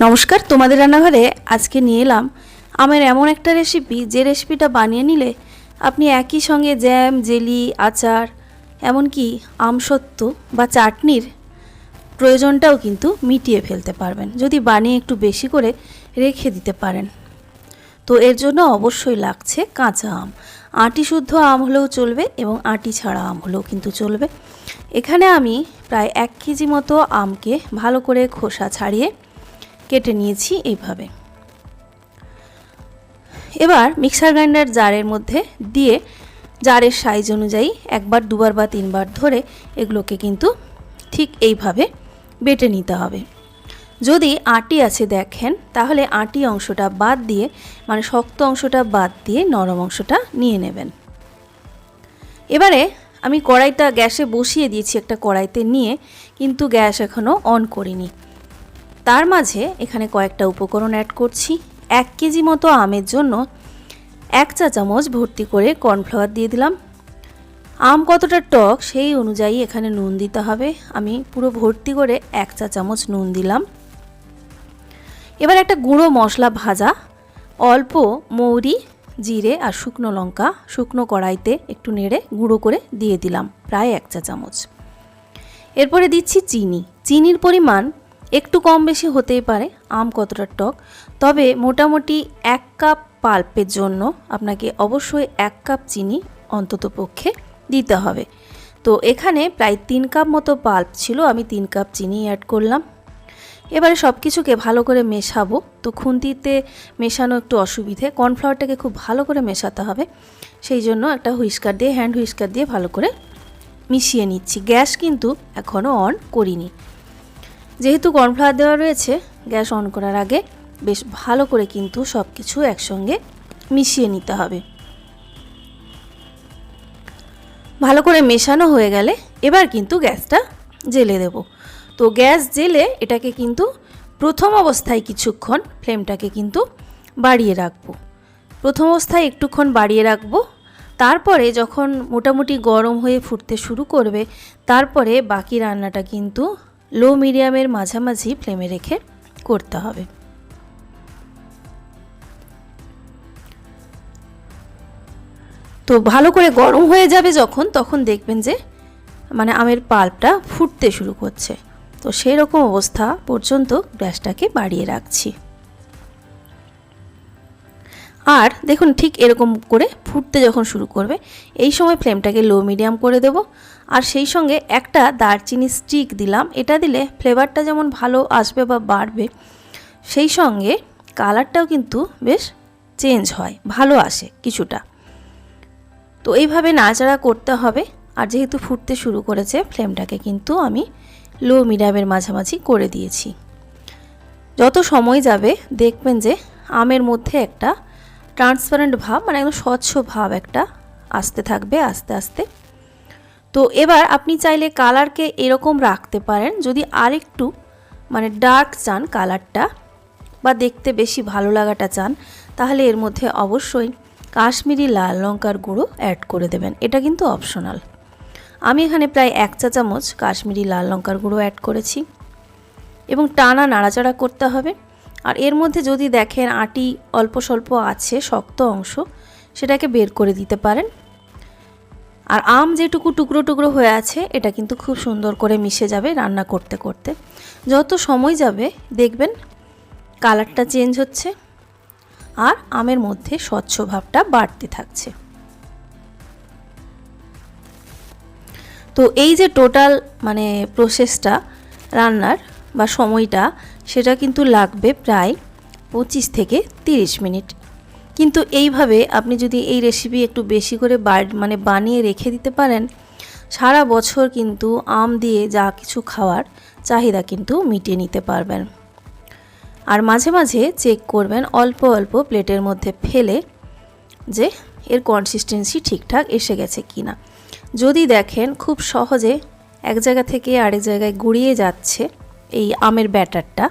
নমস্কার, তোমাদের রান্নাঘরে আজকে নিয়ে এলাম আমের এমন একটা রেসিপি, যে রেসিপিটা বানিয়ে নিলে আপনি একই সঙ্গে জ্যাম, জেলি, আচার, এমনকি আমসত্ত্ব বা চাটনির প্রয়োজনটাও কিন্তু মিটিয়ে ফেলতে পারবেন, যদি বানিয়ে একটু বেশি করে রেখে দিতে পারেন। তো এর জন্য অবশ্যই লাগছে কাঁচা আম। আঁটি শুদ্ধ আম হলেও চলবে এবং আঁটি ছাড়া আম হলেও কিন্তু চলবে। এখানে আমি প্রায় 1 কেজি মতো আমকে ভালো করে খোসা ছাড়িয়ে কেটে নিয়েছি এইভাবে। এবার মিক্সার গ্রাইন্ডার জারের মধ্যে দিয়ে জারের সাইজ অনুযায়ী একবার, দুবার বা তিনবার ধরে এগুলোকে কিন্তু ঠিক এইভাবে বেটে নিতে হবে। যদি আঁটি আছে দেখেন, তাহলে আঁটি অংশটা বাদ দিয়ে, মানে শক্ত অংশটা বাদ দিয়ে নরম অংশটা নিয়ে নেবেন। এবারে আমি কড়াইটা গ্যাসে বসিয়ে দিয়েছি, একটা কড়াইতে নিয়ে, কিন্তু গ্যাস এখনও অন করিনি। তার মাঝে এখানে কয়েকটা উপকরণ অ্যাড করছি। 1 কেজি মতো আমের জন্য 1 চা চামচ ভর্তি করে কর্নফ্লাওয়ার দিয়ে দিলাম। আম কতটা টক সেই অনুযায়ী এখানে নুন দিতে হবে। আমি পুরো ভর্তি করে 1 চা চামচ নুন দিলাম। এবার একটা গুঁড়ো মশলা ভাজা, অল্প মৌরি, জিরে আর শুকনো লঙ্কা শুকনো কড়াইতে একটু নেড়ে গুঁড়ো করে দিয়ে দিলাম, প্রায় 1 চা চামচ। এরপরে দিচ্ছি চিনি। চিনির পরিমাণ একটু কম বেশি হতেই পারে, আম কতটা টক। তবে মোটামুটি 1 কাপ পাল্পের জন্য আপনাকে অবশ্যই 1 কাপ চিনি অন্তত পক্ষে দিতে হবে। তো এখানে প্রায় 3 কাপ মতো পাল্প ছিল, আমি 3 কাপ চিনি অ্যাড করলাম। এবারে সব কিছুকে ভালো করে মেশাবো। তো খুন্তিতে মেশানো একটু অসুবিধে, কর্নফ্লাওয়ারটাকে খুব ভালো করে মেশাতে হবে। সেই জন্য একটা হুইস্কার দিয়ে, হ্যান্ড হুইস্কার দিয়ে ভালো করে মিশিয়ে নিচ্ছি। গ্যাস কিন্তু এখনও অন করিনি, যেহেতু কর্নফ্লাওয়ার দেওয়া রয়েছে। গ্যাস অন করার আগে বেশ ভালো করে কিন্তু সব কিছু একসঙ্গে মিশিয়ে নিতে হবে। ভালো করে মেশানো হয়ে গেলে এবার কিন্তু গ্যাসটা জ্বেলে দেব। তো গ্যাস জ্বেলে এটাকে কিন্তু প্রথম অবস্থায় কিছুক্ষণ ফ্লেমটাকে কিন্তু বাড়িয়ে রাখবো। প্রথম অবস্থায় একটুক্ষণ বাড়িয়ে রাখবো। তারপরে যখন মোটামুটি গরম হয়ে ফুটতে শুরু করবে, তারপরে বাকি রান্নাটা কিন্তু লো মিডিয়ামের মাঝামাঝি ফ্লেমে রেখে করতে হবে। তো ভালো করে গরম হয়ে যাবে যখন, তখন দেখবেন যে মানে আমের পাল্পটা ফুটতে শুরু করছে। তো সেই রকম অবস্থা পর্যন্ত গ্যাসটাকে বাড়িয়ে রাখছি। আর দেখুন, ঠিক এরকম করে ফুটতে যখন শুরু করবে, এই সময় ফ্লেমটাকে লো মিডিয়াম করে দেব। আর সেই সঙ্গে একটা দারচিনি স্টিক দিলাম। এটা দিলে ফ্লেভারটা যেমন ভালো আসবে বা বাড়বে, সেই সঙ্গে কালারটাও কিন্তু বেশ চেঞ্জ হয়, ভালো আসে কিছুটা। তো এইভাবে নাড়াচাড়া করতে হবে। আর যেহেতু ফুটতে শুরু করেছে, ফ্লেমটাকে কিন্তু আমি লো মিডিয়ামের মাঝামাঝি করে দিয়েছি। যত সময় যাবে দেখবেন যে আমের মধ্যে একটা ট্রান্সপারেন্ট ভাব, মানে একদম স্বচ্ছ ভাব একটা আসতে থাকবে আস্তে আস্তে। তো এবার আপনি চাইলে কালারকে এরকম রাখতে পারেন, যদি আরেকটু মানে ডার্ক চান কালারটা বা দেখতে বেশি ভালো লাগাটা চান, তাহলে এর মধ্যে অবশ্যই কাশ্মীরি লাল লঙ্কার গুঁড়ো অ্যাড করে দেবেন। এটা কিন্তু অপশনাল। আমি এখানে প্রায় 1 চা চামচ কাশ্মীরি লাল লঙ্কার গুঁড়ো অ্যাড করেছি এবং টানা নাড়াচাড়া করতে হবে। আর এর মধ্যে যদি দেখেন আঁটি অল্প স্বল্প আছে, শক্ত অংশ, সেটাকে বের করে দিতে পারেন। আর আম যেটুকু টুকরো টুকরো হয়ে আছে, এটা কিন্তু খুব সুন্দর করে মিশে যাবে রান্না করতে করতে। যত সময় যাবে দেখবেন কালারটা চেঞ্জ হচ্ছে আর আমের মধ্যে স্বচ্ছ ভাবটা বাড়তে থাকছে। তো এই যে টোটাল মানে প্রসেসটা রান্নার বা সময়টা, সেটা কিন্তু লাগবে প্রায় 25 থেকে 30 মিনিট। কিন্তু এইভাবে আপনি যদি এই রেসিপি একটু বেশি করে মানে বানিয়ে রেখে দিতে পারেন, সারা বছর কিন্তু আম দিয়ে যা কিছু খাওয়ার চাহিদা কিন্তু মিটিয়ে নিতে পারবেন। আর মাঝে মাঝে চেক করবেন অল্প অল্প প্লেটের মধ্যে ফেলে যে এর কনসিস্টেন্সি ঠিকঠাক এসে গেছে কিনা। যদি দেখেন খুব সহজে এক জায়গা থেকে আরেক জায়গায় গড়িয়ে যাচ্ছে এই আমের ব্যাটারটা,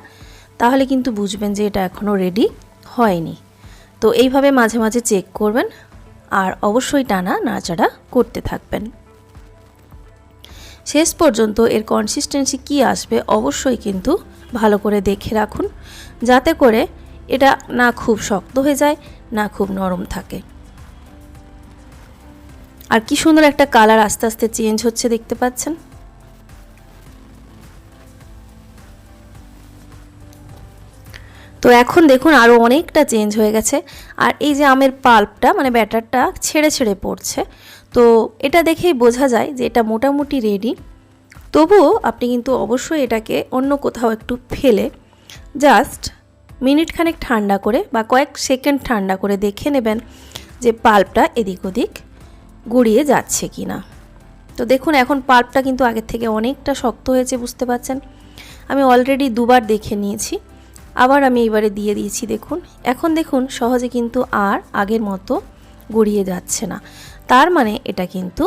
তাহলে কিন্তু বুঝবেন যে এটা এখনও রেডি হয়নি। তো এইভাবে মাঝে মাঝে চেক করবেন আর অবশ্যই টানা নাড়াচাড়া করতে থাকবেন। শেষ পর্যন্ত এর কনসিস্টেন্সি কি আসবে অবশ্যই কিন্তু ভালো করে দেখে রাখুন, যাতে করে এটা না খুব শক্ত হয়ে যায় না খুব নরম থাকে। আর কি সুন্দর একটা কালার আস্তে আস্তে চেঞ্জ হচ্ছে, দেখতে পাচ্ছেন। তো এখন দেখুন আরও অনেকটা চেঞ্জ হয়ে গেছে। আর এই যে আমের পাল্পটা মানে ব্যাটারটা ছেড়ে ছেড়ে পড়ছে, তো এটা দেখেই বোঝা যায় যে এটা মোটামুটি রেডি। তবুও আপনি কিন্তু অবশ্যই এটাকে অন্য কোথাও একটু ফেলে জাস্ট মিনিট খানেক ঠান্ডা করে বা কয়েক সেকেন্ড ঠান্ডা করে দেখে নেবেন যে পাল্পটা এদিক ওদিক গড়িয়ে যাচ্ছে কি না। তো দেখুন এখন পাল্পটা কিন্তু আগের থেকে অনেকটা শক্ত হয়েছে, বুঝতে পারছেন। আমি অলরেডি দুবার দেখে নিয়েছি, আবার আমি এবারে দিয়ে দিয়েছি। দেখুন এখন দেখুন সহজে কিন্তু আর আগের মতো গড়িয়ে যাচ্ছে না। তার মানে এটা কিন্তু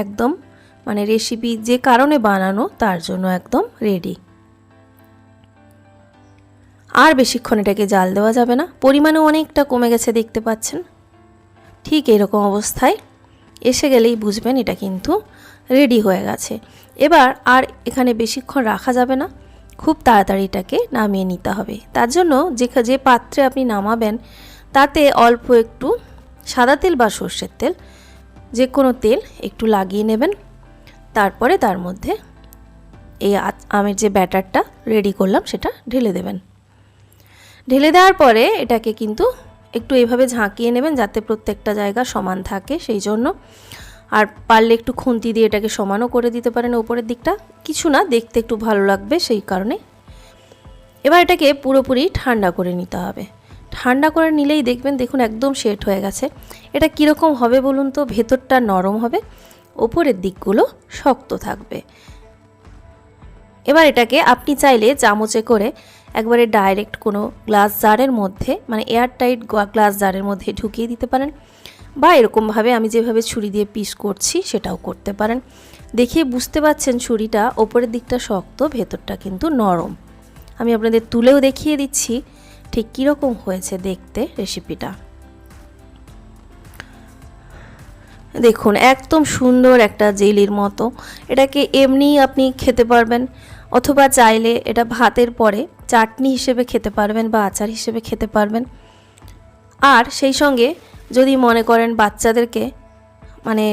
একদম মানে রেসিপি যে কারণে বানানো তার জন্য একদম রেডি। আর বেশিক্ষণ এটাকে জাল দেওয়া যাবে না, পরিমাণও অনেকটা কমে গেছে, দেখতে পাচ্ছেন। ঠিক এরকম অবস্থায় এসে গেলেই বুঝবেন এটা কিন্তু রেডি হয়ে গেছে। এবার আর এখানে বেশিক্ষণ রাখা যাবে না, খুব তাড়াতাড়ি এটাকে নামিয়ে নিতে হবে। তার জন্য যে পাত্রে আপনি নামাবেন তাতে অল্প একটু সাদা তেল বা সর্ষের তেল, যে কোনো তেল একটু লাগিয়ে নেবেন। তারপরে তার মধ্যে এই আমের যে ব্যাটারটা রেডি করলাম সেটা ঢেলে দেবেন। ঢেলে দেওয়ার পরে এটাকে কিন্তু একটু এইভাবে ঝাঁকিয়ে নেবেন যাতে প্রত্যেকটা জায়গা সমান থাকে, সেই জন্য। আর পারলে একটু খুন্তি দিয়ে এটাকে সমানও করে দিতে পারেন উপরের দিকটা, কিছু না, দেখতে একটু ভালো লাগবে সেই কারণে। এবার এটাকে পুরোপুরি ঠান্ডা করে নিতে হবে। ঠান্ডা করে নিলেই দেখবেন দেখুন একদম সেট হয়ে গেছে। এটা কীরকম হবে বলুন তো, ভেতরটা নরম হবে, ওপরের দিকগুলো শক্ত থাকবে। এবার এটাকে আপনি চাইলে চামচে করে একবারে ডাইরেক্ট কোনো গ্লাস জারের মধ্যে মানে এয়ারটাইট গ্লাস জারের মধ্যে ঢুকিয়ে দিতে পারেন, বা এরকমভাবে আমি যেভাবে ছুরি দিয়ে পিস করছি সেটাও করতে পারেন। দেখে বুঝতে পাচ্ছেন ছুরিটা ওপরের দিকটা শক্ত, ভেতরটা কিন্তু নরম। আমি আপনাদের তুলেও দেখিয়ে দিচ্ছি ঠিক কীরকম হয়েছে দেখতে রেসিপিটা। দেখুন একদম সুন্দর একটা জেলির মতো। এটাকে এমনি আপনি খেতে পারবেন, অথবা চাইলে এটা ভাতের পরে চাটনি হিসেবে খেতে পারবেন বা আচার হিসেবে খেতে পারবেন। আর সেই সঙ্গে যদি মনে করেন বাচ্চাদেরকে মানে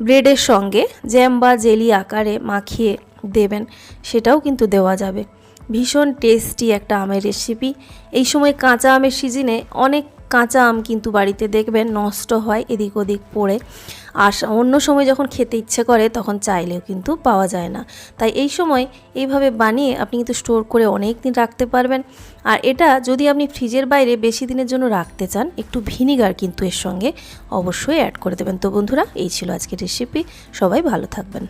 ব্রেডের সঙ্গে জ্যাম বা জেলি আকারে মাখিয়ে দেবেন, সেটাও কিন্তু দেওয়া যাবে। ভীষণ টেস্টি একটা আমের রেসিপি। এই সময় কাঁচা আমের সিজনে অনেক কাঁচা আম কিন্তু বাড়িতে দেখবেন নষ্ট হয় এদিক ওদিক পড়ে, আর অন্য সময় যখন খেতে ইচ্ছে করে তখন চাইলেও কিন্তু পাওয়া যায় না। তাই এই সময় এইভাবে বানিয়ে আপনি কিন্তু স্টোর করে অনেক দিন রাখতে পারবেন। আর এটা যদি আপনি ফ্রিজের বাইরে বেশি দিনের জন্য রাখতে চান, একটু ভিনিগার কিন্তু এর সঙ্গে অবশ্যই অ্যাড করে দেবেন। তো বন্ধুরা, এই ছিল আজকের রেসিপি। সবাই ভালো থাকবেন।